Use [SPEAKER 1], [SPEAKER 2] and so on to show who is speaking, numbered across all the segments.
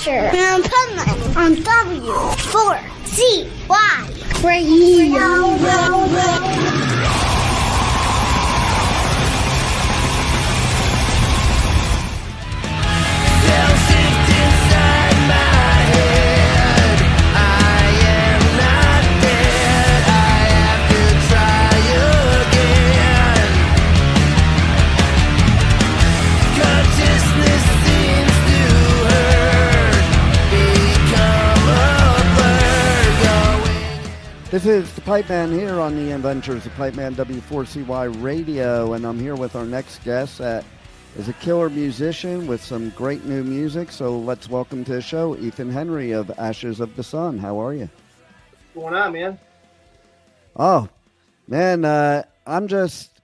[SPEAKER 1] Adventure in Pipeman on W4CY Radio.
[SPEAKER 2] This is the Pipeman here on the Adventures of Pipeman W4CY Radio, and I'm here with our next guest that is a killer musician with some great new music. So let's welcome to the show Ethan Henry of Ashes of the Sun. How are you?
[SPEAKER 3] What's going on, man?
[SPEAKER 2] Oh, man, I'm just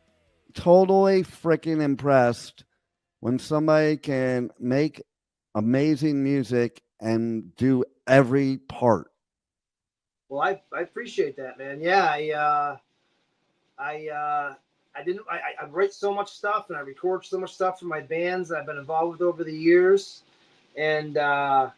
[SPEAKER 2] totally freaking impressed when somebody can make amazing music and do every part.
[SPEAKER 3] Well, I appreciate that, man. Yeah, I write so much stuff and I record so much stuff for my bands that I've been involved with over the years, and I'm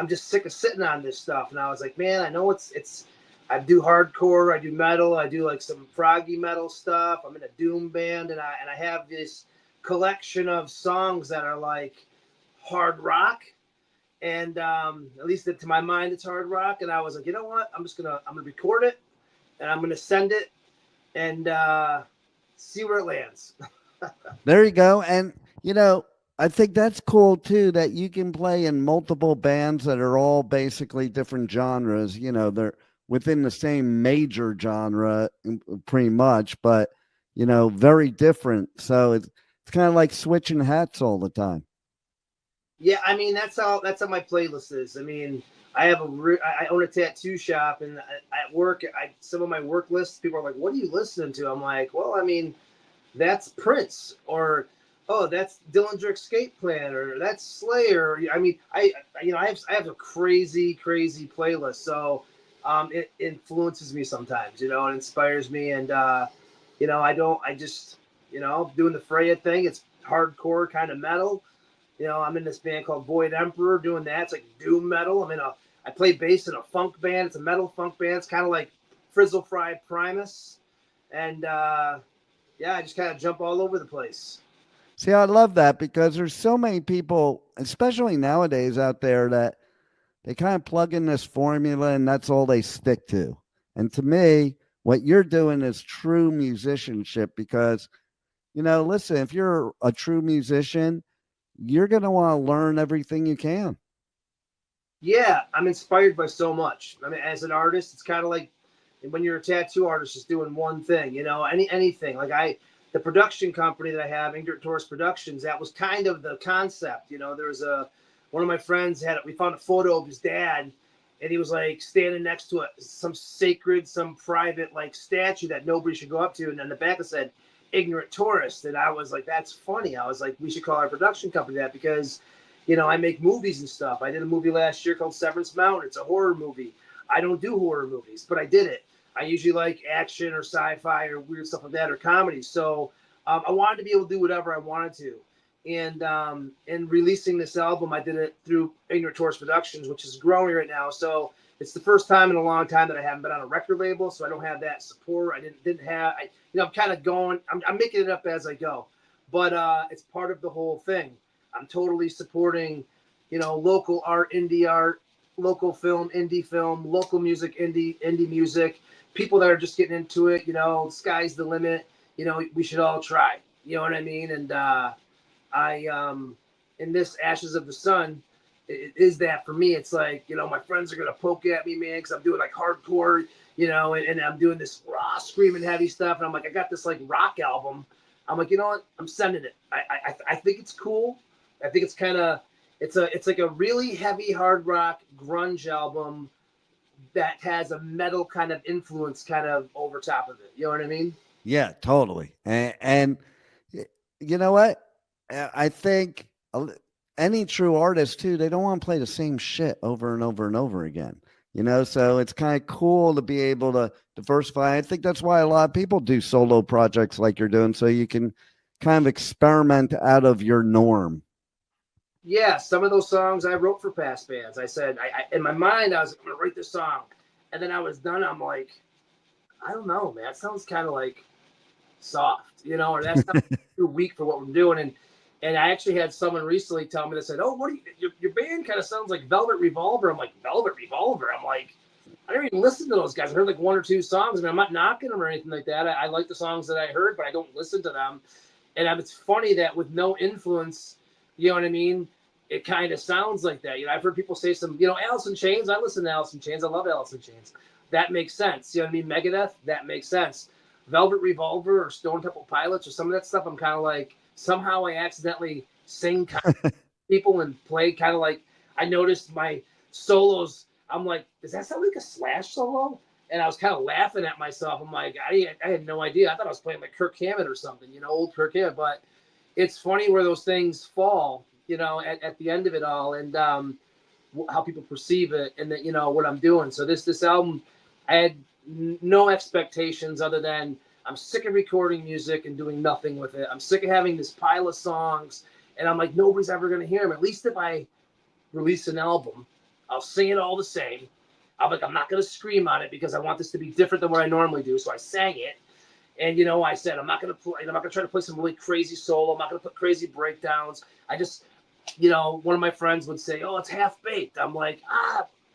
[SPEAKER 3] just sick of sitting on this stuff. And I was like, man, I know it's. I do hardcore, I do metal, I do like some proggy metal stuff. I'm in a doom band, and I have this collection of songs that are like hard rock. And at least to my mind, it's hard rock. And I was like, you know what? I'm gonna record it, and I'm gonna send it, and see where it lands.
[SPEAKER 2] There you go. And you know, I think that's cool too, that you can play in multiple bands that are all basically different genres. You know, they're within the same major genre, pretty much, but you know, very different. So it's kind of like switching hats all the time.
[SPEAKER 3] Yeah, I mean that's how my playlist is. I mean, I own a tattoo shop, and at work, some of my work lists, people are like, "What are you listening to?" I'm like, "Well, I mean, that's Prince, or oh, that's Dillinger Escape Plan, or that's Slayer." I mean, I have a crazy playlist, so it influences me sometimes, you know, it inspires me, and you know, I just doing the FREYA thing. It's hardcore kind of metal. You know, I'm in this band called VOID EMEPROR doing that. It's like doom metal. I play bass in a funk band. It's a metal funk band. It's kind of like Frizzle Fry Primus. And, yeah, I just kind of jump all over the place.
[SPEAKER 2] See, I love that because there's so many people, especially nowadays out there, that they kind of plug in this formula and that's all they stick to. And to me, what you're doing is true musicianship because, you know, listen, if you're a true musician, you're going to want to learn everything you can.
[SPEAKER 3] Yeah, I'm inspired by so much. I mean, as an artist, it's kind of like when you're a tattoo artist just doing one thing, you know, anything. Like the production company that I have, Ignorant Tourist Productions, that was kind of the concept. You know, there was one of my friends we found a photo of his dad, and he was like standing next to some private like statue that nobody should go up to. And on the back it said, Ignorant Tourist. And I was like, that's funny. I was like, we should call our production company that because, you know, I make movies and stuff. I did a movie last year called Severance Mountain. It's a horror movie. I don't do horror movies, but I did it. I usually like action or sci-fi or weird stuff like that or comedy. So I wanted to be able to do whatever I wanted to. And in releasing this album, I did it through Ignorant Tourist Productions, which is growing right now. So it's the first time in a long time that I haven't been on a record label, so I don't have that support. I didn't have. I'm kind of going. I'm making it up as I go, but it's part of the whole thing. I'm totally supporting, you know, local art, local film, indie film, local music, indie music. People that are just getting into it. You know, sky's the limit. You know, we should all try. You know what I mean? And in this Ashes of the Sun. It is that for me. It's like, you know, my friends are gonna poke at me, man, because I'm doing like hardcore, you know, and I'm doing this raw, screaming, heavy stuff, and I'm like, I got this like rock album. I'm like, you know what? I'm sending it. I think it's cool. I think it's kind of it's like a really heavy hard rock grunge album that has a metal kind of influence kind of over top of it. You know what I mean?
[SPEAKER 2] Yeah, totally. And you know what? I think any true artist too, they don't want to play the same shit over and over and over again, you know? So it's kind of cool to be able to diversify. I think that's why a lot of people do solo projects like you're doing. So you can kind of experiment out of your norm.
[SPEAKER 3] Yeah, some of those songs I wrote for past bands. I said, in my mind, I was like, I'm going to write this song. And then I was done. I'm like, I don't know, man. It sounds kind of like soft, or that's not too weak for what we're doing. And I actually had someone recently tell me, they said, oh, what do you, your band kind of sounds like Velvet Revolver. I'm like, Velvet Revolver? I'm like, I didn't even listen to those guys. I heard like one or two songs. I mean, I'm not knocking them or anything like that. I like the songs that I heard, but I don't listen to them. And it's funny that with no influence, you know what I mean? It kind of sounds like that. I've heard people say some, Alice in Chains. I listen to Alice in Chains. I love Alice in Chains. That makes sense. You know what I mean? Megadeth, that makes sense. Velvet Revolver or Stone Temple Pilots or some of that stuff, I'm kind of like, somehow I accidentally sing kind of people and play kind of like, I noticed my solos. I'm like, does that sound like a Slash solo? And I was kind of laughing at myself. I'm like, I had no idea. I thought I was playing like Kirk Hammett or something, old Kirk Hammett. But it's funny where those things fall, at the end of it all, and how people perceive it, and that what I'm doing. So this album, I had no expectations other than I'm sick of recording music and doing nothing with it. I'm sick of having this pile of songs, and I'm like, nobody's ever gonna hear them. At least if I release an album, I'll sing it all the same. I'm not gonna scream on it because I want this to be different than what I normally do. So I sang it. And, I said, I'm not going to try to play some really crazy solo. I'm not going to put crazy breakdowns. I just, one of my friends would say, oh, it's half baked. I'm like,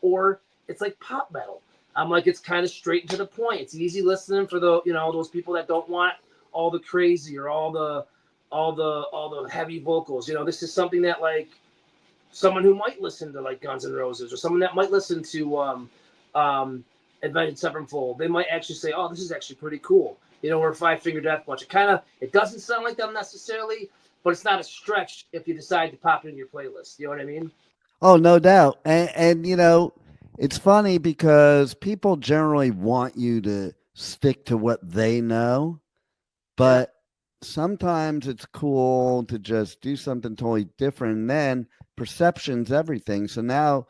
[SPEAKER 3] or it's like pop metal. I'm like, it's kind of straight and to the point. It's easy listening for the, those people that don't want all the crazy or all the heavy vocals. This is something that like someone who might listen to like Guns N' Roses or someone that might listen to Avenged Sevenfold, they might actually say, oh, this is actually pretty cool. Or Five Finger Death Punch. It doesn't sound like them necessarily, but it's not a stretch if you decide to pop it in your playlist. You know what I mean?
[SPEAKER 2] Oh, no doubt. And it's funny because people generally want you to stick to what they know, but sometimes it's cool to just do something totally different. And then perception's everything. So now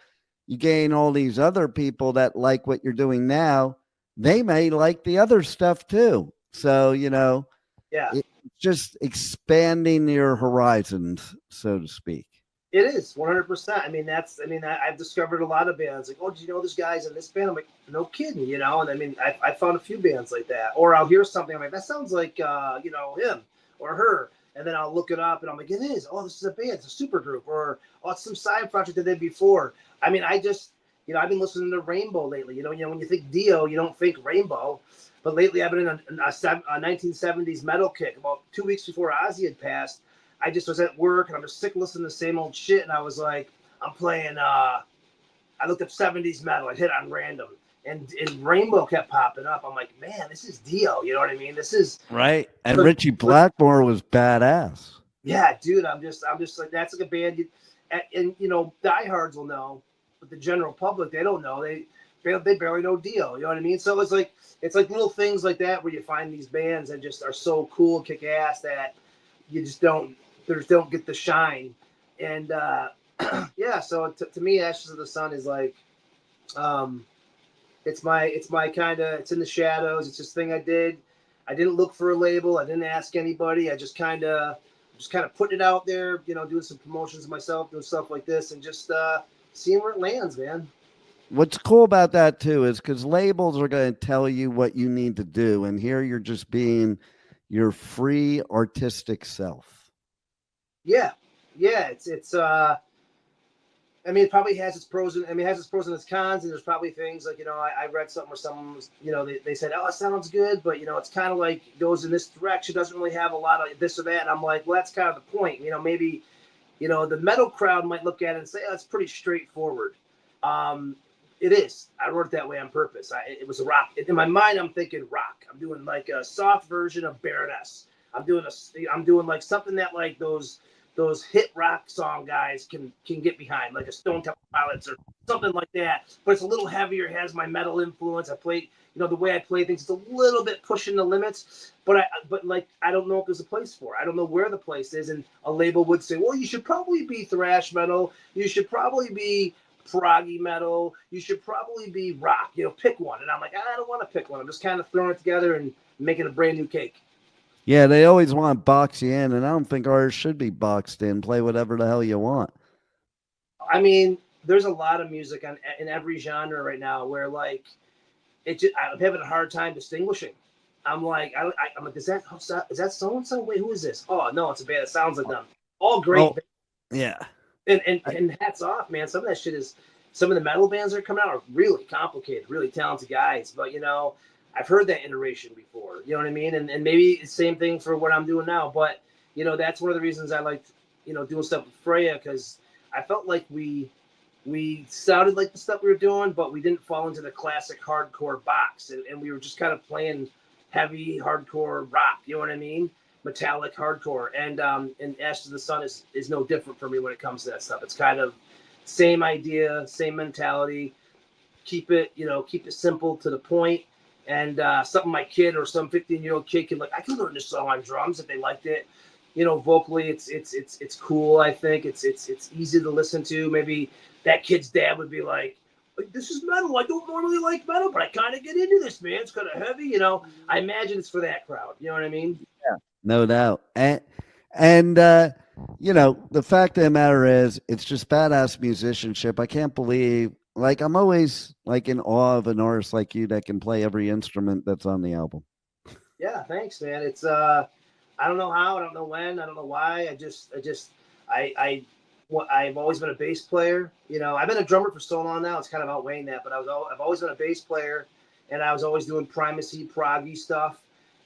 [SPEAKER 2] you gain all these other people that like what you're doing now. They may like the other stuff too. So, it's just expanding your horizons, so to speak.
[SPEAKER 3] It is 100%. I've discovered a lot of bands like, oh, do you know this guy's in this band? I'm like, no kidding, And I found a few bands like that. Or I'll hear something, I'm like, that sounds like, him or her. And then I'll look it up and I'm like, it is. Oh, this is a band. It's a super group. Or, oh, it's some side project they did before. I've been listening to Rainbow lately. When you think Dio, you don't think Rainbow. But lately I've been in a 1970s metal kick. About 2 weeks before Ozzy had passed, I just was at work and I'm just sick listening to the same old shit. And I was like, I'm playing, I looked up 70s metal. I hit on random. And Rainbow kept popping up. I'm like, man, this is Dio. You know what I mean? This is.
[SPEAKER 2] Right. And Richie Blackmore was badass.
[SPEAKER 3] Yeah, dude. I'm just like, that's like a band. And diehards will know, but the general public, they don't know. They barely know Dio. You know what I mean? So it's like little things like that where you find these bands that just are so cool, kick ass that you just don't get the shine. And so to me, Ashes of the Sun is like, it's my kind of, it's in the shadows. It's this thing I did. I didn't look for a label. I didn't ask anybody. I just kind of putting it out there, doing some promotions myself, doing stuff like this, and just seeing where it lands, man.
[SPEAKER 2] What's cool about that too is because labels are going to tell you what you need to do, and here you're just being your free artistic self.
[SPEAKER 3] Yeah. It's it probably has its pros and its cons, and there's probably things like I read something where someone was they said, oh, it sounds good, but it's kind of like goes in this direction, doesn't really have a lot of this or that. And I'm like, well, that's kind of the point. Maybe the metal crowd might look at it and say, oh, it's pretty straightforward. It is. I wrote it that way on purpose. It was a rock. In my mind, I'm thinking rock. I'm doing like a soft version of Baroness. I'm doing like something that like those hit rock song guys can get behind, like a Stone Temple Pilots or something like that. But it's a little heavier. It has my metal influence. I play, the way I play things, it's a little bit pushing the limits. But I don't know if there's a place for it. I don't know where the place is. And a label would say, well, you should probably be thrash metal. You should probably be proggy metal, you should probably be rock, pick one. And I'm like, I don't want to pick one. I'm just kind of throwing it together and making a brand new cake.
[SPEAKER 2] Yeah, they always want to box you in, and I don't think ours should be boxed in. Play whatever the hell you want.
[SPEAKER 3] I mean, there's a lot of music in every genre right now where like I'm having a hard time distinguishing. I'm like, I'm like, is that so and so? Wait, who is this? Oh no, it's a band that sounds like them. All great.
[SPEAKER 2] Oh, yeah.
[SPEAKER 3] And hats off, man. Some of that shit is. Some of the metal bands that are coming out are really complicated, really talented guys. But I've heard that iteration before. You know what I mean? And maybe the same thing for what I'm doing now. But that's one of the reasons I liked doing stuff with FREYA, because I felt like we sounded like the stuff we were doing, but we didn't fall into the classic hardcore box, and we were just kind of playing heavy hardcore rock. You know what I mean? Metallic hardcore. And Ashes of the Sun is no different for me when it comes to that stuff. It's kind of same idea, same mentality. Keep it simple to the point. And something my kid or some 15-year-old kid can I can learn this song on drums if they liked it. Vocally, it's cool. I think it's easy to listen to. Maybe that kid's dad would be like, this is metal. I don't normally like metal, but I kind of get into this, man. It's kind of heavy, I imagine it's for that crowd. You know what I mean?
[SPEAKER 2] Yeah, no doubt. And the fact of the matter is, it's just badass musicianship. I can't believe, I'm always in awe of an artist like you that can play every instrument that's on the album.
[SPEAKER 3] Yeah, thanks, man. It's I don't know how, I don't know when, I don't know why. I've always been a bass player. I've been a drummer for so long now. It's kind of outweighing that, but I've always been a bass player, and I was always doing primacy, proggy stuff.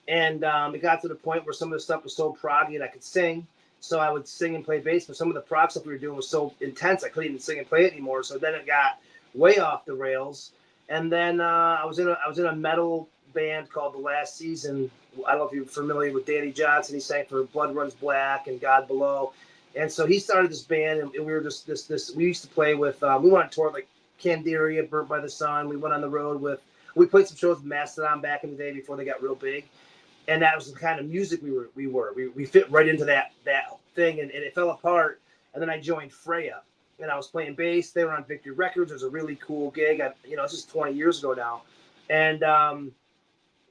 [SPEAKER 3] And it got to the point where some of the stuff was so proggy that I could sing. So I would sing and play bass, but some of the prog stuff we were doing was so intense I couldn't even sing and play it anymore. So then it got way off the rails. And then I was in a metal band called The Last Season. I don't know if you're familiar with Danny Johnson. He sang for Blood Runs Black and God Below. And so he started this band, and we were just this. We used to play with. We went on tour with Candiria, Burnt by the Sun. We went on the road with. We played some shows with Mastodon back in the day before they got real big, and that was the kind of music we fit right into that thing, and it fell apart. And then I joined FREYA, and I was playing bass. They were on Victory Records. It was a really cool gig. This is 20 years ago now, and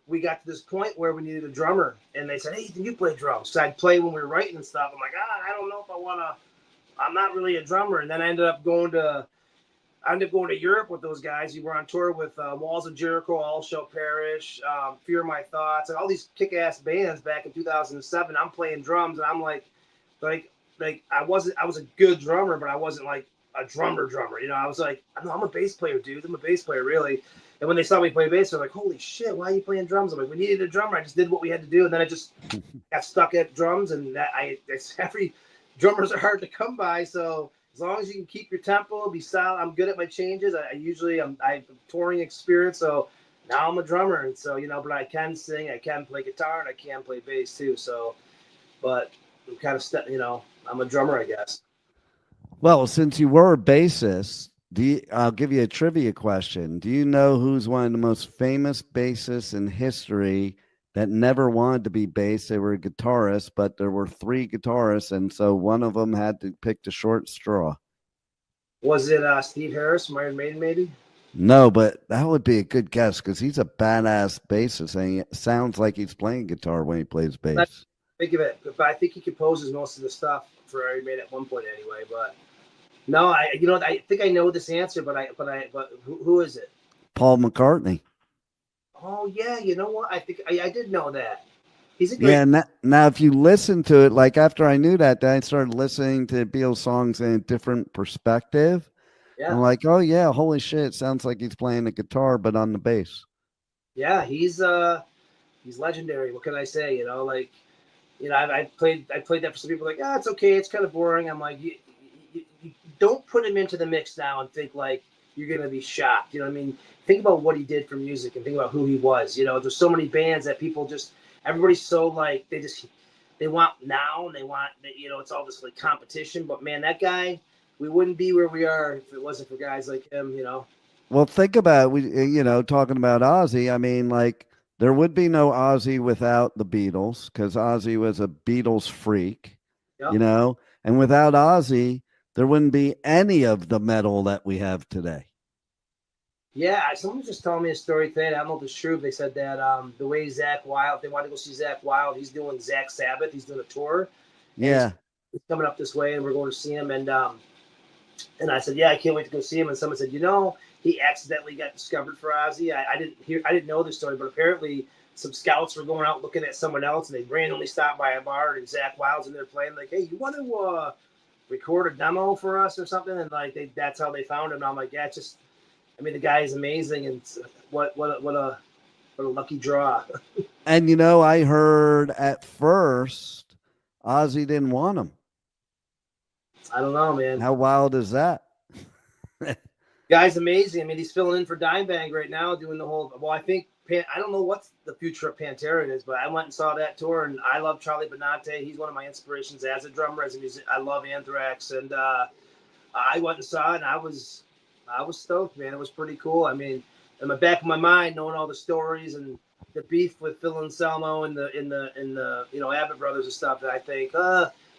[SPEAKER 3] we got to this point where we needed a drummer, and they said, "Hey, can you play drums?" So I'd play when we were writing and stuff. I'm like, I don't know if I want to. I'm not really a drummer. And then I ended up going to Europe with those guys. We were on tour with Walls of Jericho, All Shall Perish, Fear My Thoughts, and all these kick-ass bands back in 2007. I'm playing drums, and I'm like I was a good drummer, but I wasn't like a drummer. I was like, I'm a bass player, dude. I'm a bass player, really. And when they saw me play bass, they're like, holy shit, why are you playing drums? I'm like, we needed a drummer. I just did what we had to do. And then I just got stuck at drums. And every drummers are hard to come by. So as long as you can keep your tempo, be solid. I'm good at my changes. I have touring experience. So now I'm a drummer. And so, but I can sing, I can play guitar, and I can play bass too. So, but I'm kind of, I'm a drummer, I guess.
[SPEAKER 2] Well, since you were a bassist, I'll give you a trivia question. Do you know who's one of the most famous bassists in history that never wanted to be bass? They were a guitarist, but there were 3 guitarists, and so one of them had to pick the short straw.
[SPEAKER 3] Was it Steve Harris from Iron Maiden, maybe?
[SPEAKER 2] No, but that would be a good guess because he's a badass bassist, and he sounds like he's playing guitar when he plays bass.
[SPEAKER 3] Think of it, but I think he composes most of the stuff for Iron Maiden at one point anyway, but... No, I think I know this answer, but who is it?
[SPEAKER 2] Paul McCartney.
[SPEAKER 3] Oh yeah, you know what? I think I did know that. He's a great.
[SPEAKER 2] Yeah. Now, if you listen to it, after I knew that, then I started listening to Beatles songs in a different perspective. Yeah. I'm like, oh yeah, holy shit! It sounds like he's playing the guitar, but on the bass.
[SPEAKER 3] Yeah, he's legendary. What can I say? I played that for some people. Like, it's okay, it's kind of boring. I'm like, you don't put him into the mix now and think like you're gonna be shocked. You know what I mean? Think about what he did for music and think about who he was. There's so many bands that people everybody's so like they want now and they want it's all this like competition. But man, that guy, we wouldn't be where we are if it wasn't for guys like him.
[SPEAKER 2] Well, think about talking about Ozzy. I mean, there would be no Ozzy without the Beatles because Ozzy was a Beatles freak. Yep. And without Ozzy, there wouldn't be any of the metal that we have today.
[SPEAKER 3] Yeah, someone was just telling me a story today. I don't know if it's true. They said that the way Zakk Wylde, they wanted to go see Zakk Wylde. He's doing Zakk Sabbath. He's doing a tour.
[SPEAKER 2] Yeah.
[SPEAKER 3] He's coming up this way, and we're going to see him. And And I said, yeah, I can't wait to go see him. And someone said, he accidentally got discovered for Ozzy. I didn't know this story, but apparently some scouts were going out looking at someone else, and they randomly stopped by a bar, and Zach Wilde's in there playing, like, hey, you want to record a demo for us or something? And like that's how they found him. And I'm like, yeah, the guy is amazing, and what a lucky draw.
[SPEAKER 2] And I heard at first Ozzy didn't want him.
[SPEAKER 3] I don't know, man.
[SPEAKER 2] How wild is that?
[SPEAKER 3] Guy's amazing. He's filling in for Dimebag right now, doing the whole. Well, I think I don't know what the future of Pantera is, but I went and saw that tour, and I love Charlie Benante. He's one of my inspirations as a drummer, as a musician. I love Anthrax, and I went and saw it, and I was stoked, man. It was pretty cool. In the back of my mind, knowing all the stories and the beef with Phil Anselmo and the Abbott brothers and stuff, that I think,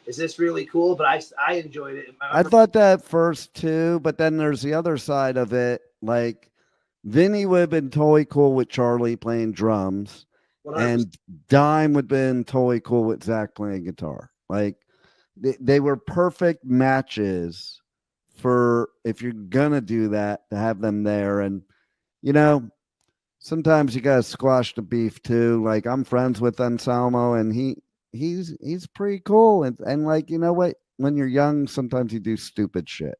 [SPEAKER 3] is this really cool? But I enjoyed it.
[SPEAKER 2] I thought that first too, but then there's the other side of it. Like Vinny would have been totally cool with Charlie playing drums,
[SPEAKER 3] 100%.
[SPEAKER 2] and Dime would have been totally cool with Zach playing guitar. Like they were perfect matches for if you're gonna do that, to have them there. And sometimes you gotta squash the beef too. Like I'm friends with Anselmo, and he's pretty cool, and like what, when you're young, sometimes you do stupid shit.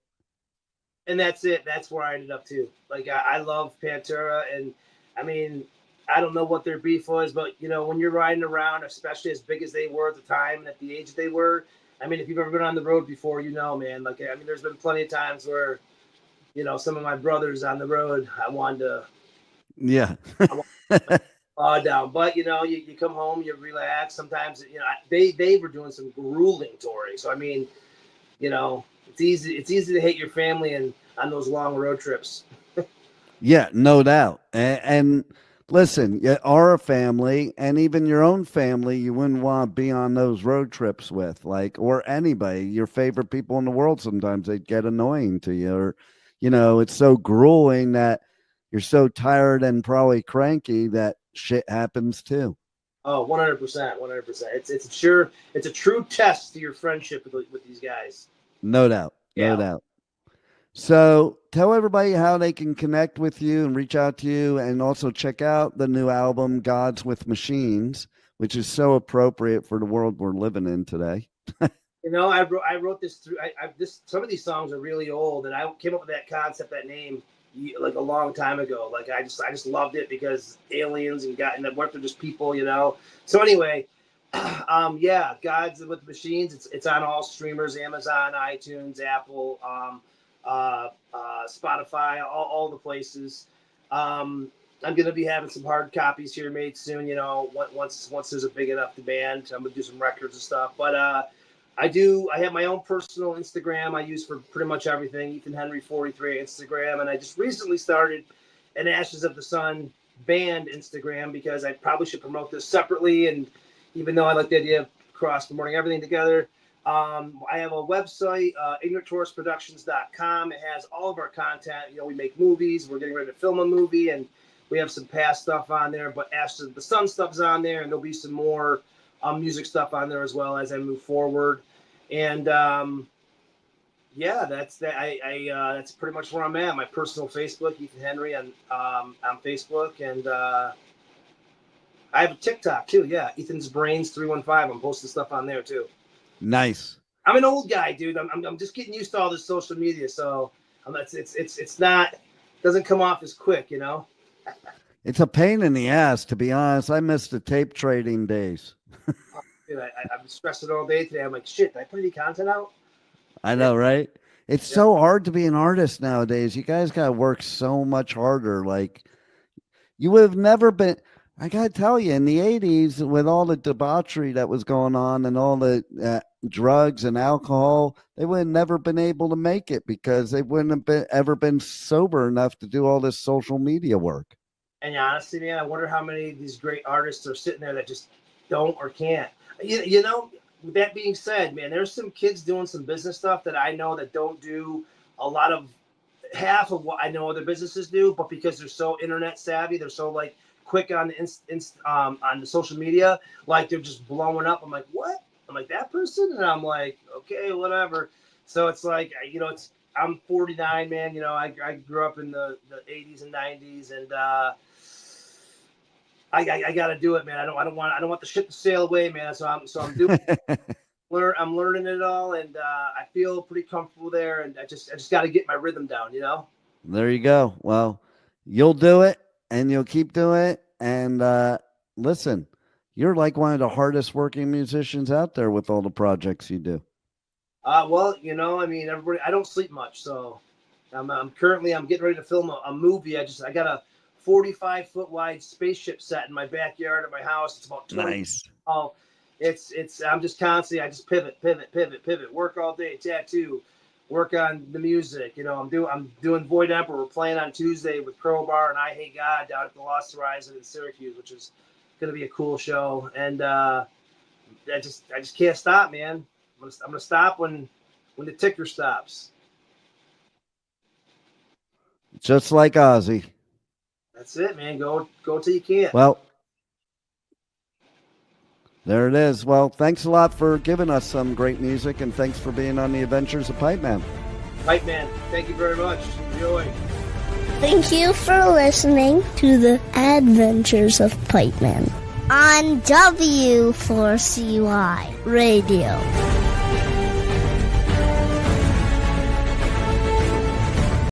[SPEAKER 3] And that's it. That's where I ended up too. Like I love Pantera, and I don't know what their beef was, but when you're riding around, especially as big as they were at the time and at the age they were, if you've ever been on the road before, man. Like there's been plenty of times where, some of my brothers on the road, I wanted to,
[SPEAKER 2] yeah,
[SPEAKER 3] down. But you come home, you relax. Sometimes they were doing some grueling touring, so it's easy to hate your family and on those long road trips.
[SPEAKER 2] Yeah, no doubt. And listen, you are a family, and even your own family, you wouldn't want to be on those road trips with, like, or anybody, your favorite people in the world. Sometimes they get annoying to you, or, it's so grueling that you're so tired and probably cranky that shit happens too.
[SPEAKER 3] Oh, 100%, 100%. It's a true test to your friendship with these guys.
[SPEAKER 2] No doubt. No doubt. So tell everybody how they can connect with you and reach out to you, and also check out the new album, Gods with Machines, which is so appropriate for the world we're living in today.
[SPEAKER 3] I wrote this through. Some of these songs are really old, and I came up with that concept, that name, like a long time ago. Like I just loved it because aliens and what they're just people, So anyway, Gods with Machines. It's on all streamers: Amazon, iTunes, Apple, Spotify, all the places. I'm gonna be having some hard copies here made soon. Once there's a big enough demand, I'm gonna do some records and stuff. But I have my own personal Instagram I use for pretty much everything. Ethan Henry 43 Instagram, and I just recently started an Ashes of the Sun band Instagram, because I probably should promote this separately. And even though I like the idea of cross-promoting everything together, I have a website, ignoranttaurusproductions.com. It has all of our content. We make movies. We're getting ready to film a movie, and we have some past stuff on there. But Ashes of the Sun stuff's on there, and there'll be some more music stuff on there as well as I move forward. And that's pretty much where I'm at. My personal Facebook, Ethan Henry, on Facebook, and I have a TikTok too. Yeah, Ethan's Brains 315. I'm posting stuff on there too.
[SPEAKER 2] Nice.
[SPEAKER 3] I'm an old guy, dude. I'm just getting used to all this social media, so it's not, doesn't come off as quick,
[SPEAKER 2] It's a pain in the ass, to be honest. I miss the tape trading days.
[SPEAKER 3] Dude, I'm stressing all day today. I'm like, shit, did I put any content out?
[SPEAKER 2] I know, right? It's so hard to be an artist nowadays. You guys got to work so much harder. Like, you would have never been. I got to tell you, in the 80s, with all the debauchery that was going on and all the drugs and alcohol, they would have never been able to make it, because they wouldn't have ever been sober enough to do all this social media work.
[SPEAKER 3] And honestly, man, I wonder how many of these great artists are sitting there that just don't or can't. With that being said, man, there's some kids doing some business stuff that I know that don't do a lot of half of what I know other businesses do, but because they're so internet savvy, they're so like quick on the on the social media, like they're just blowing up. I'm like, what? I'm like, that person? And I'm like, okay, whatever. So it's like, I'm 49, man. You know, I grew up in the 80s and 90s, and I got to do it, man. I don't want the ship to sail away, man. So I'm doing. I'm learning it all, and I feel pretty comfortable there. And I just got to get my rhythm down, you know.
[SPEAKER 2] There you go. Well, you'll do it, and you'll keep doing it. And listen, you're like one of the hardest working musicians out there with all the projects you do.
[SPEAKER 3] Well, you know, I mean, everybody. I don't sleep much, so I'm getting ready to film a movie. I got a 45-foot wide spaceship set in my backyard at my house. It's about 20. Nice. Oh, it's. I'm just constantly. I just pivot. Work all day. Tattoo. Work on the music. You know, I'm doing VOID EMEPROR. We're playing on Tuesday with Crowbar and I Hate God down at the Lost Horizon in Syracuse, which is going to be a cool show. And I just can't stop, man. I'm gonna stop when the ticker stops.
[SPEAKER 2] Just like Ozzy.
[SPEAKER 3] That's it, man. Go till you can't.
[SPEAKER 2] Well, there it is. Well, thanks a lot for giving us some great music, and thanks for being on the Adventures of Pipeman.
[SPEAKER 3] Pipeman, thank you very much. Enjoy.
[SPEAKER 1] Thank you for listening to the Adventures of Pipeman on W4CY Radio.